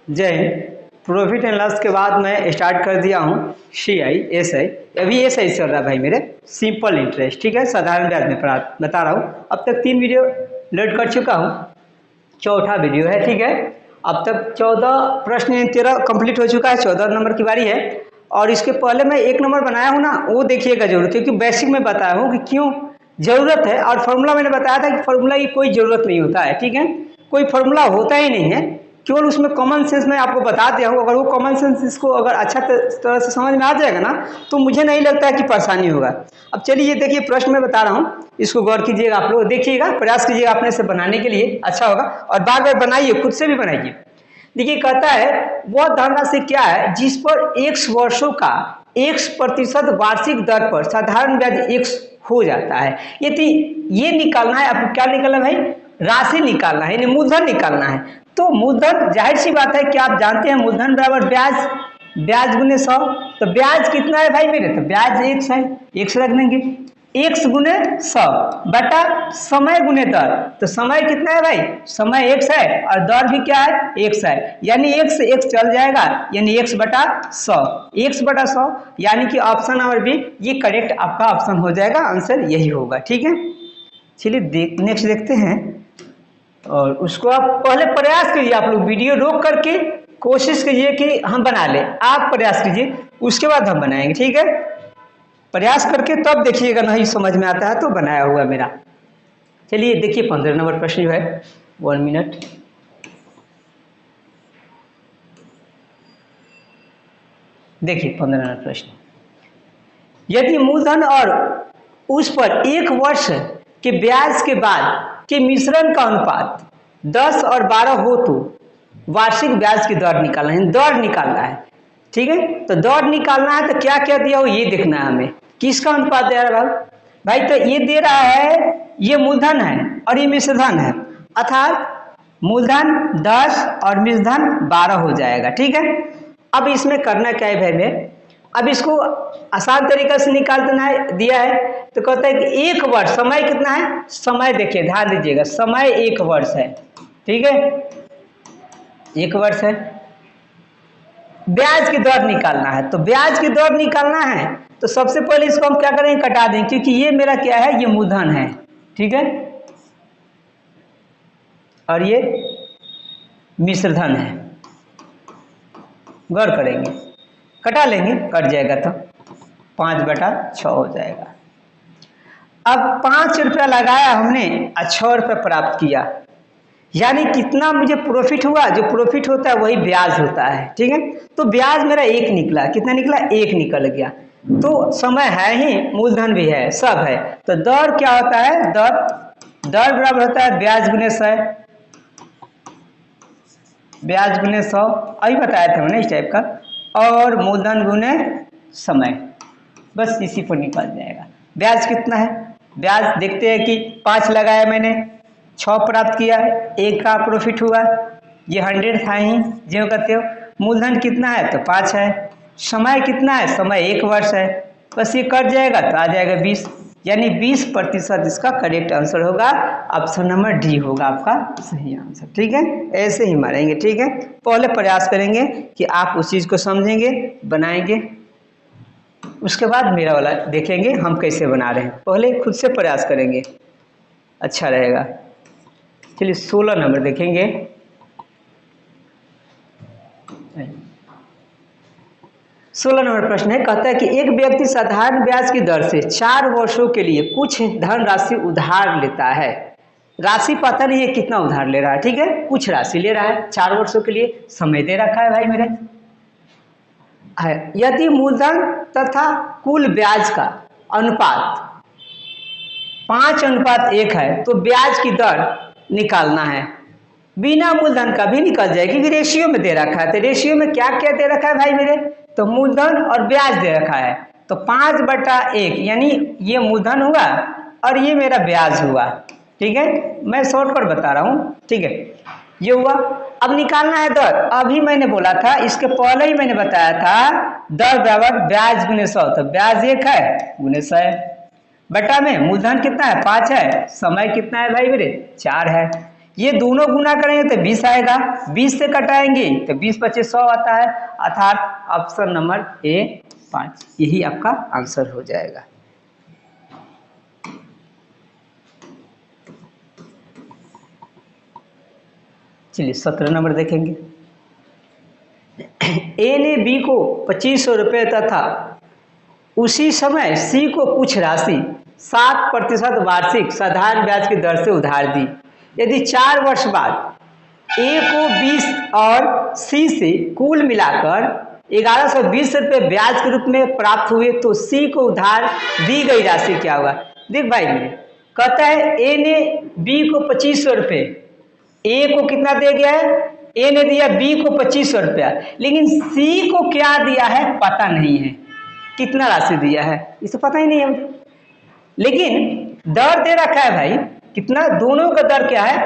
जय Hind. Profit and loss के बाद मैं स्टार्ट कर दिया हूँ CI SI। अभी SI चल रहा है भाई मेरे, सिंपल इंटरेस्ट, ठीक है, साधारण ब्याज में बता रहा हूँ। अब तक 3 वीडियो लोड कर चुका हूँ, चौथा वीडियो है, ठीक है। अब तक 14 प्रश्न 13 कंप्लीट हो चुका है, 14 नंबर की बारी है। और इसके पहले मैं 1 नंबर बनाया हूँ ना, वो देखिएगा जरूर, क्योंकि बेसिक में बताया हूँ कि क्यों जरूरत है। और फॉर्मूला मैंने बताया था कि फॉर्मूला की कोई जरूरत नहीं होता है, ठीक है, कोई फॉर्मूला होता ही नहीं है, केवल उसमें कॉमन सेंस मैं आपको बता दिया हूँ। अगर वो कॉमन सेंस इसको अगर अच्छा तरह से समझ में आ जाएगा ना, तो मुझे नहीं लगता है कि परेशानी होगा। अब चलिए ये देखिए प्रश्न मैं बता रहा हूँ, इसको गौर कीजिएगा, आप लोग देखिएगा, प्रयास कीजिएगा अपने से बनाने के लिए, अच्छा होगा। और बार बार बनाइए, खुद से भी बनाइए। देखिए कहता है वह धनराशि क्या है जिस पर x वर्षों का x% वार्षिक दर पर साधारण ब्याज x हो जाता है। यदि ये निकालना है आपको, क्या निकालना है भाई, राशि निकालना है, यानी मूलधन निकालना है। तो मूलधन जाहिर सी बात है कि आप जानते हैं मूलधन बराबर ब्याज, ब्याज गुने 100। तो ब्याज कितना है भाई मेरे, तो ब्याज x है, x रख देंगे, x गुने 100 बटा समय गुने दर। तो समय कितना है भाई, समय x है, और दर भी क्या है, x है, यानी x से x चल जाएगा, यानी x बटा 100, x बटा 100, यानी कि ऑप्शन नंबर बी ये करेक्ट आपका ऑप्शन हो जाएगा, आंसर यही होगा, ठीक है। चलिए नेक्स्ट देखते हैं। और उसको आप पहले प्रयास कीजिए, आप लोग वीडियो रोक करके कोशिश कीजिए कि हम बना ले, आप प्रयास कीजिए, उसके बाद हम बनाएंगे, ठीक है। प्रयास करके तब देखिएगा, नहीं समझ में आता है तो बनाया हुआ मेरा। चलिए देखिए 15 नंबर प्रश्न जो है, 1 मिनट। देखिए 15 नंबर प्रश्न, यदि मूलधन और उस पर 1 वर्ष के ब्याज के बाद के मिश्रण का अनुपात 10 और 12 हो तो वार्षिक ब्याज की दर निकालना है, दर निकालना है, ठीक है। तो दर निकालना है तो क्या क्या दिया हो ये देखना है हमें, किसका अनुपात दे रहा है भाई, तो ये दे रहा है, ये मूलधन है और ये मिश्रधन है, अर्थात मूलधन 10 और मिश्रधन 12 हो जाएगा, ठीक है। अब इसमें करना क्या है भाई में, अब इसको आसान तरीका से निकाल देना है, दिया है तो कहता है कि 1 वर्ष, समय कितना है, समय देखिए ध्यान दीजिएगा, समय 1 वर्ष है, ठीक है, 1 वर्ष है। ब्याज की दर निकालना है, तो ब्याज की दर निकालना है तो सबसे पहले इसको हम क्या करेंगे, कटा देंगे, क्योंकि ये मेरा क्या है, ये मूलधन है, ठीक है, और ये मिश्रधन है, गौर करेंगे, कटा लेंगे, कट जाएगा तो 5/6 हो जाएगा। अब 5 रुपया लगाया हमने और 6 रुपया प्राप्त किया, यानी कितना मुझे प्रॉफिट हुआ, जो प्रॉफिट होता है वही ब्याज होता है, ठीक है। तो ब्याज मेरा 1 निकला, कितना निकला, 1 निकल गया। तो समय है ही, मूलधन भी है, सब है, तो दर क्या होता है, दर बराबर होता है ब्याज गुने 100, ब्याज गुने 100, अभी बताया था मैंने इस टाइप का, और मूलधन गुने समय, बस इसी पर निकल जाएगा। ब्याज कितना है, ब्याज देखते हैं कि 5 लगाया मैंने, 6 प्राप्त किया, 1 का प्रॉफिट हुआ, ये 100 था ही, जो कहते हो। मूलधन कितना है, तो 5 है। समय कितना है, समय 1 वर्ष है, बस ये कट जाएगा तो आ जाएगा 20, यानी 20% इसका करेक्ट आंसर होगा, ऑप्शन नंबर डी होगा आपका सही आंसर, ठीक है। ऐसे ही मारेंगे, ठीक है, पहले प्रयास करेंगे कि आप उस चीज़ को समझेंगे, बनाएंगे, उसके बाद मेरा वाला देखेंगे हम कैसे बना रहे हैं, पहले खुद से प्रयास करेंगे, अच्छा रहेगा। चलिए 16 नंबर देखेंगे। 16 नंबर प्रश्न है, कहता है कि एक व्यक्ति साधारण ब्याज की दर से 4 वर्षों के लिए कुछ धनराशि उधार लेता है, राशि पता नहीं है कितना उधार ले रहा है, ठीक है, कुछ राशि ले रहा है 4 वर्षों के लिए, समय दे रखा है भाई मेरे है। यदि मूलधन तथा कुल ब्याज का अनुपात 5:1 है तो ब्याज की दर निकालना है। बिना मूलधन का भी निकल जाएगी, क्योंकि रेशियो में दे रखा है, तो रेशियो में क्या क्या दे रखा है भाई मेरे, तो मूलधन और ब्याज दे रखा है, तो 5/1, यानी ये मूलधन हुआ और ये मेरा ब्याज हुआ, ठीक है, मैं शॉर्टकट बता रहा हूँ, ठीक है, ये हुआ। अब निकालना है दर, अभी मैंने बोला था, इसके पहले ही मैंने बताया था, दर बराबर ब्याज गुने 100, तो ब्याज 1 है गुने 100 बटा में मूलधन कितना है, 5 है, समय कितना है भाई मेरे, 4 है, ये दोनों गुना करेंगे तो 20 आएगा, 20 से कटाएंगे तो 20 25 100 आता है, अर्थात ऑप्शन नंबर ए 5 यही आपका आंसर हो जाएगा। चलिए 17 नंबर देखेंगे। ए ने बी को 2500 रुपये तथा उसी समय सी को कुछ राशि 7% वार्षिक साधारण ब्याज की दर से उधार दी। यदि 4 वर्ष बाद ए को 20 और सी से कुल मिलाकर 1120 रुपये ब्याज के रूप में प्राप्त हुए तो सी को उधार दी गई राशि क्या होगा। देख भाई मेरे, कहता है ए ने बी को 2500 रुपये, ए को कितना दे गया है, ए ने दिया बी को 2500 रुपया, लेकिन सी को क्या दिया है पता नहीं है, कितना राशि दिया है इसे पता ही नहीं है मुझे, लेकिन दर दे रखा है भाई कितना, दोनों का दर क्या है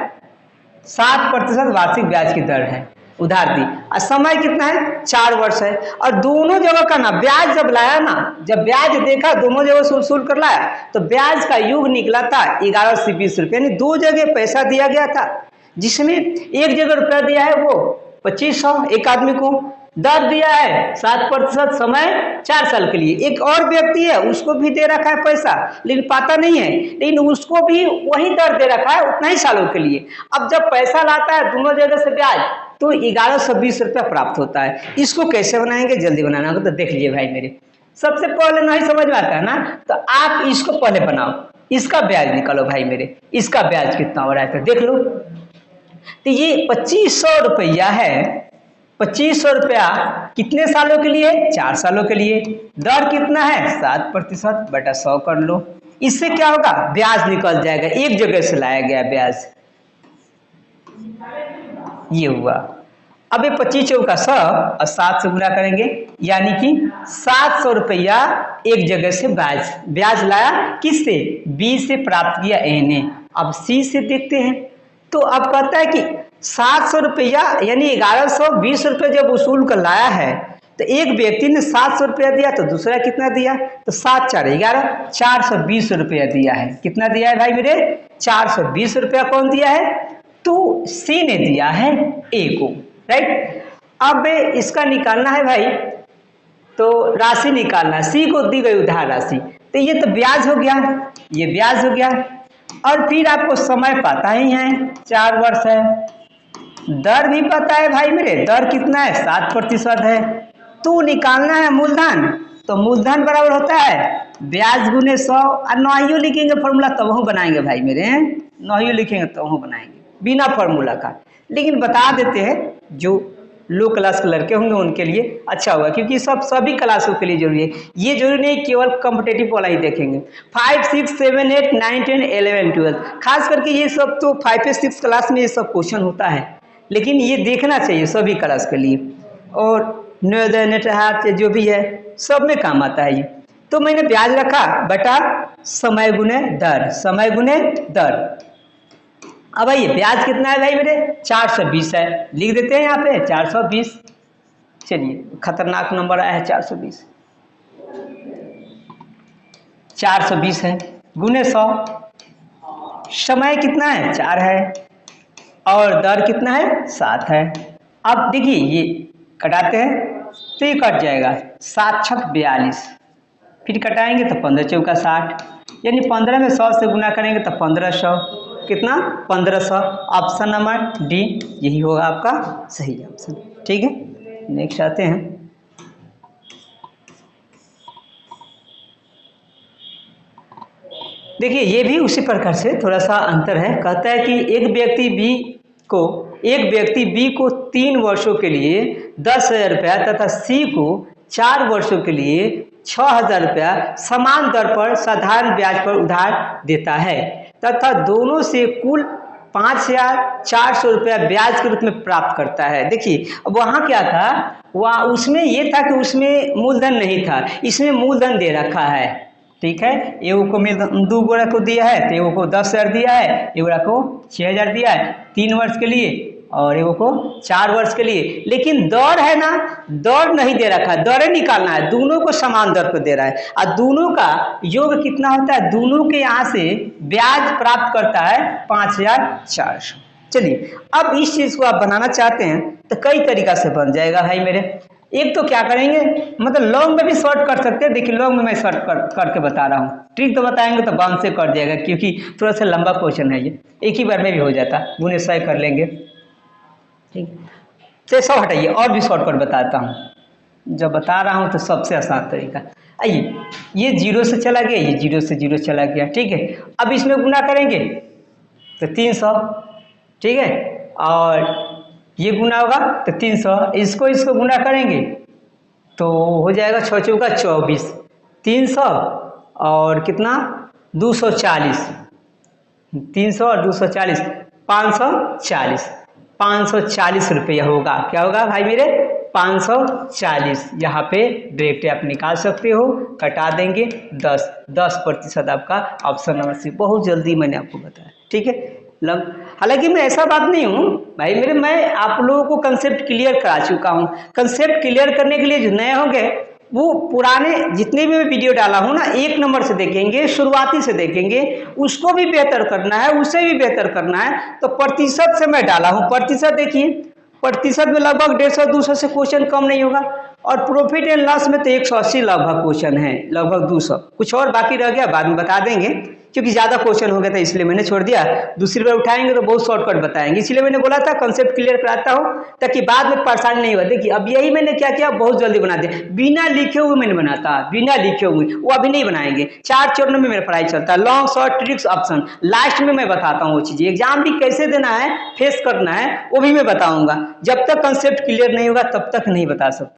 7% वार्षिक ब्याज की दर है, उधार दी, और समय कितना है 4 वर्ष है, और दोनों जगह का ना ब्याज जब लाया ना, जब ब्याज देखा दोनों जगह सुल कर लाया तो ब्याज का योग निकला था 11 से 20 रुपये, यानी 2 जगह पैसा दिया गया था, जिसमें एक जगह रुपया दिया है वो 2500 एक आदमी को, दर दिया है 7%, समय 4 साल के लिए, एक और व्यक्ति है उसको भी दे रखा है पैसा लेकिन पता नहीं है, लेकिन उसको भी वही दर दे रखा है उतना ही सालों के लिए। अब जब पैसा लाता है दोनों जगह से ब्याज तो 1120 रुपया प्राप्त होता है। इसको कैसे बनाएंगे, जल्दी बनाना होगा तो देख लीजिए भाई मेरे, सबसे पहले नहीं समझ में आता है ना तो आप इसको पहले बनाओ, इसका ब्याज निकालो भाई मेरे, इसका ब्याज कितना हो रहा है तो देख लो। तो ये 2500 रुपया है, 2500 रुपया कितने सालों के लिए, 4 सालों के लिए, दर कितना है 7% बटा 100 कर लो, इससे क्या होगा ब्याज निकल जाएगा, एक जगह से लाया गया ब्याज, ये हुआ। अब ये 25 चौका 100 और 7 से गुना करेंगे, यानी कि 700 रुपया एक जगह से ब्याज लाया, किससे, बी से प्राप्त किया ए ने। अब सी से देखते हैं, तो अब कहता है कि 700 रुपया यानी 1120 रुपये जब वसूल कर लाया है तो एक व्यक्ति ने 700 रुपया दिया तो दूसरा कितना दिया, तो 7 4 11 420 रुपया दिया है। कितना दिया है भाई मेरे, 420 रुपया कौन दिया है, तो सी ने दिया है ए को, राइट। अब इसका निकालना है भाई, तो राशि निकालना, सी को दी गई उधार राशि, तो ये तो ब्याज हो गया, ये ब्याज हो गया, और फिर आपको समय पता ही है 4 वर्ष है, दर भी पता है भाई मेरे, दर कितना है 7% है, तो निकालना है मूलधन, तो मूलधन बराबर होता है ब्याज गुने 100, और नहियो लिखेंगे फॉर्मूला तब हम बनाएंगे भाई मेरे, नहियो लिखेंगे तब हम बनाएंगे बिना फॉर्मूला का, लेकिन बता देते हैं जो लो क्लास के लड़के होंगे उनके लिए अच्छा होगा, क्योंकि सभी क्लासों के लिए जरूरी है, ये जरूरी नहीं केवल कॉम्पिटेटिव वाला ही देखेंगे। 5 6 7 8 9 10 11 12 खास करके ये सब तो 5 6 क्लास में ये सब क्वेश्चन होता है, लेकिन ये देखना चाहिए सभी क्लास के लिए, और नवोदय नेटहाट जो भी है सब में काम आता है ये। तो मैंने ब्याज रखा बटा समय गुने दर, समय गुने दर। अब ये ब्याज कितना है भाई मेरे, 420 है, लिख देते हैं यहाँ पे 420, चलिए खतरनाक नंबर आया है 420, 420 है गुने 100, समय कितना है 4 है, और दर कितना है 7 है। अब देखिए ये कटाते हैं तो ये कट जाएगा 7 6 42, फिर कटाएंगे तो 15 चौका 60, यानी 15 में 100 से गुना करेंगे तो 1500, कितना 1500, ऑप्शन नंबर डी यही होगा आपका सही ऑप्शन। ठीक है, नेक्स्ट आते हैं। देखिए ये भी उसी प्रकार से थोड़ा सा अंतर है, कहता है कि एक व्यक्ति बी को 3 वर्षों के लिए 10,000 रुपया तथा सी को 4 वर्षों के लिए 6,000 रुपया समान दर पर साधारण ब्याज पर उधार देता है तथा दोनों से कुल 5,400 रुपया ब्याज के रूप में प्राप्त करता है। देखिए अब वहाँ क्या था, वहाँ उसमें ये था कि उसमें मूलधन नहीं था, इसमें मूलधन दे रखा है। ठीक है, एगो को 2 गोरा को दिया है तो एगो को 10,000 दिया है, एगो को 6,000 दिया है 3 वर्ष के लिए, और एगो को 4 वर्ष के लिए, लेकिन दर है ना, दर नहीं दे रखा है, दरें निकालना है, दोनों को समान दर पर दे रहा है, और दोनों का योग कितना होता है, दोनों के यहाँ से ब्याज प्राप्त करता है 5,400। चलिए, अब इस चीज को आप बनाना चाहते हैं तो कई तरीका से बन जाएगा भाई मेरे। एक तो क्या करेंगे, मतलब लॉन्ग में भी शॉर्ट कर सकते हैं। देखिए लॉन्ग में मैं शॉर्ट करके बता रहा हूँ, ट्रिक तो बताएंगे तो बाउंस से कर दिएगा क्योंकि थोड़ा सा लंबा क्वेश्चन है ये, एक ही बार में भी हो जाता, गुने 100 कर लेंगे। ठीक, तो सब हटाइए और भी शॉर्टकट बताता हूँ। जब बता रहा हूँ तो सबसे आसान तरीका, आइए ये 0 से चला गया, ये 0 से 0 चला गया, ठीक है। अब इसमें गुना करेंगे तो 300, ठीक है, और ये गुना होगा तो 300, इसको गुना करेंगे तो हो जाएगा 6 चौका 24, 300 और कितना 240, 300 और 240 540, 540 रुपये होगा। क्या होगा भाई मेरे 540, यहाँ पे डायरेक्ट आप निकाल सकते हो, कटा देंगे 10% आपका ऑप्शन नंबर सी। बहुत जल्दी मैंने आपको बताया, ठीक है। हालांकि मैं ऐसा बात नहीं हूँ भाई मेरे, मैं आप लोगों को कंसेप्ट क्लियर करा चुका हूँ। कंसेप्ट क्लियर करने के लिए जो नए होंगे वो पुराने जितने भी मैं वीडियो डाला हूँ ना, 1 नंबर से देखेंगे, शुरुआती से देखेंगे, उसको भी बेहतर करना है, उससे भी बेहतर करना है तो प्रतिशत से मैं डाला हूँ। प्रतिशत देखिए, प्रतिशत में लगभग 150-200 से क्वेश्चन कम नहीं होगा, और प्रॉफिट एंड लॉस में तो 180 लगभग क्वेश्चन है, लगभग 200, कुछ और बाकी रह गया बाद में बता देंगे क्योंकि ज़्यादा क्वेश्चन हो गया था इसलिए मैंने छोड़ दिया। दूसरी बार उठाएंगे तो बहुत शॉर्टकट बताएंगे, इसलिए मैंने बोला था कंसेप्ट क्लियर कराता हूँ ताकि बाद में परेशानी नहीं हो। देखिए अब यही मैंने क्या किया, बहुत जल्दी बना दिया, बिना लिखे हुए मैंने बनाता, बिना लिखे हुए, वो अभी नहीं बनाएंगे। 4 चरणों में मेरा पढ़ाई चलता है, long short tricks option, last में मैं बताता हूँ वो चीज़ें। एग्जाम भी कैसे देना है, फेस करना है, वो भी मैं बताऊंगा। जब तक कंसेप्ट क्लियर नहीं होगा तब तक नहीं बता सकता।